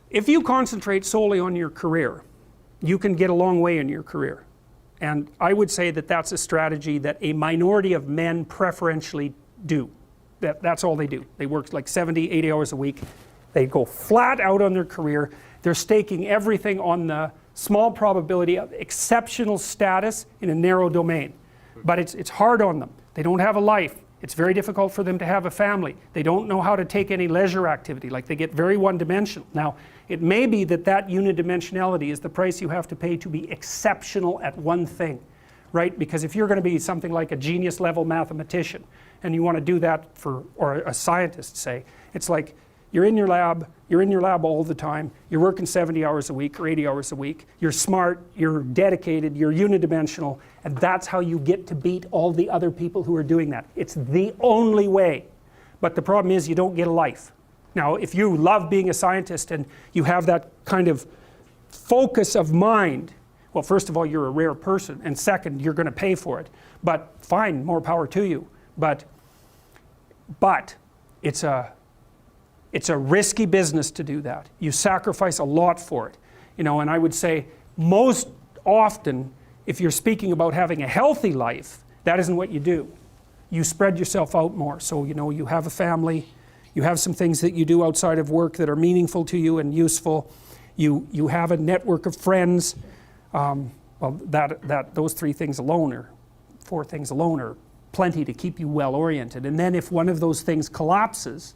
if you concentrate solely on your career, you can get a long way in your career. And I would say that that's a strategy that a minority of men preferentially do. That's all they do. They work like 70, 80 hours a week. They go flat out on their career. They're staking everything on the small probability of exceptional status in a narrow domain. But it's hard on them. They don't have a life. It's very difficult for them to have a family. They don't know how to take any leisure activity. Like, they get very one-dimensional. Now, it may be that that unidimensionality is the price you have to pay to be exceptional at one thing, right? Because if you're going to be something like a genius level mathematician and you want to do that for, or a scientist say, it's like you're in your lab all the time, you're working 70 hours a week or 80 hours a week, you're smart, you're dedicated, you're unidimensional, and that's how you get to beat all the other people who are doing that. It's the only way. But the problem is you don't get a life. Now, if you love being a scientist and you have that kind of focus of mind, well, first of all, you're a rare person, and second, you're going to pay for it. But fine, more power to you. But it's a risky business to do that. You sacrifice a lot for it. You know, and I would say most often, if you're speaking about having a healthy life, that isn't what you do. You spread yourself out more. So, you know, you have a family, you have some things that you do outside of work that are meaningful to you and useful. You have a network of friends. Well, those 3 things alone, or 4 things alone, are plenty to keep you well oriented. And then if one of those things collapses,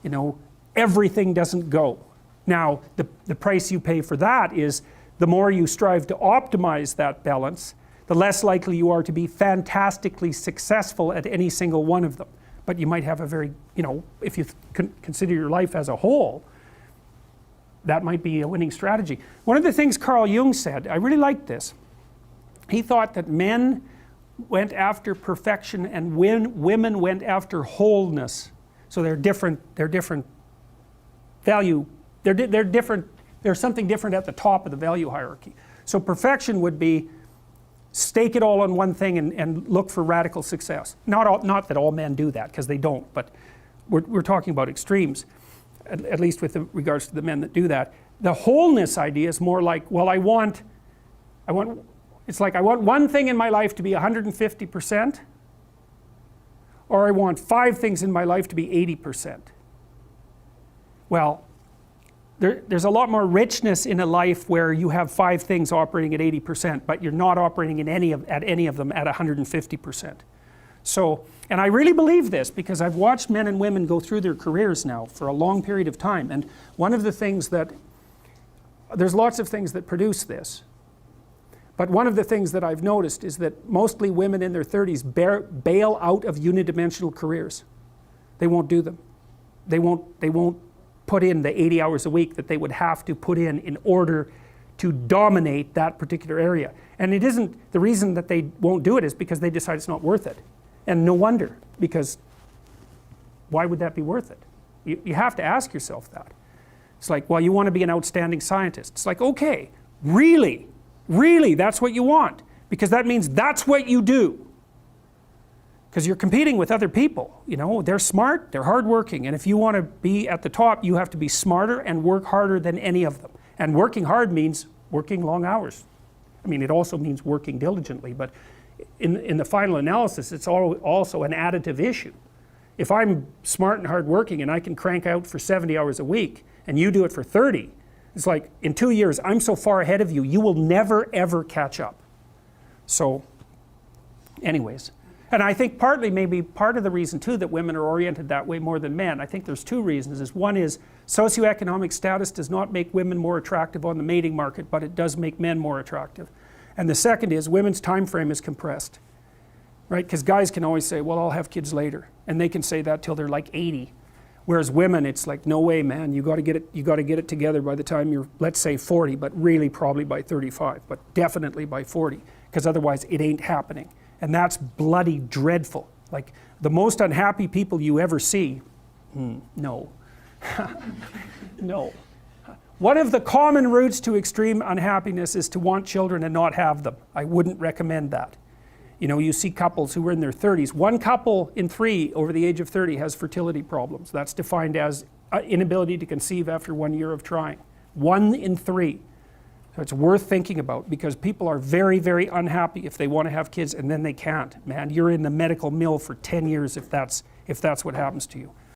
you know, everything doesn't go. Now, the price you pay for that is the more you strive to optimize that balance, the less likely you are to be fantastically successful at any single one of them. But you might have a very, you know, if you consider your life as a whole, that might be a winning strategy. One of the things Carl Jung said, I really liked this. He thought that men went after perfection and women went after wholeness. So they're different value, they're different, there's something different at the top of the value hierarchy. So perfection would be stake it all on one thing and look for radical success. Not that all men do that, because they don't, but we're talking about extremes, at least with regards to the men that do that. The wholeness idea is more like, well, it's like I want one thing in my life to be 150%, or I want 5 things in my life to be 80%. Well, there's a lot more richness in a life where you have 5 things operating at 80%, but you're not operating at any of them at 150%. So, and I really believe this because I've watched men and women go through their careers now for a long period of time, and one of the things that, there's lots of things that produce this, but one of the things that I've noticed is that mostly women in their 30s bail out of unidimensional careers. They won't do them. They won't put in the 80 hours a week that they would have to put in order to dominate that particular area. And it isn't, the reason that they won't do it is because they decide it's not worth it. And no wonder, because why would that be worth it? You have to ask yourself that. It's like, well, you want to be an outstanding scientist. It's like, okay, really, that's what you want, because that means that's what you do. Because you're competing with other people, you know, they're smart, they're hardworking, and if you want to be at the top, you have to be smarter and work harder than any of them. And working hard means working long hours. I mean, it also means working diligently, but in the final analysis, it's also an additive issue. If I'm smart and hardworking and I can crank out for 70 hours a week, and you do it for 30, it's like, in 2 years, I'm so far ahead of you, you will never ever catch up. So, anyways. And I think partly, maybe part of the reason too that women are oriented that way more than men, I think there's 2 reasons. One is socioeconomic status does not make women more attractive on the mating market, but it does make men more attractive. And the second is women's time frame is compressed, right? Because guys can always say, well, I'll have kids later, and they can say that till they're like 80. Whereas women, it's like, no way, man, you got to get it together by the time you're, let's say 40, but really probably by 35, but definitely by 40, because otherwise it ain't happening. And that's bloody dreadful. Like, the most unhappy people you ever see, no. No. One of the common routes to extreme unhappiness is to want children and not have them. I wouldn't recommend that. You know, you see couples who are in their 30s. 1 couple in 3 over the age of 30 has fertility problems. That's defined as inability to conceive after 1 year of trying. 1 in 3. So it's worth thinking about, because people are very, very unhappy if they want to have kids and then they can't. Man, you're in the medical mill for 10 years if that's what happens to you.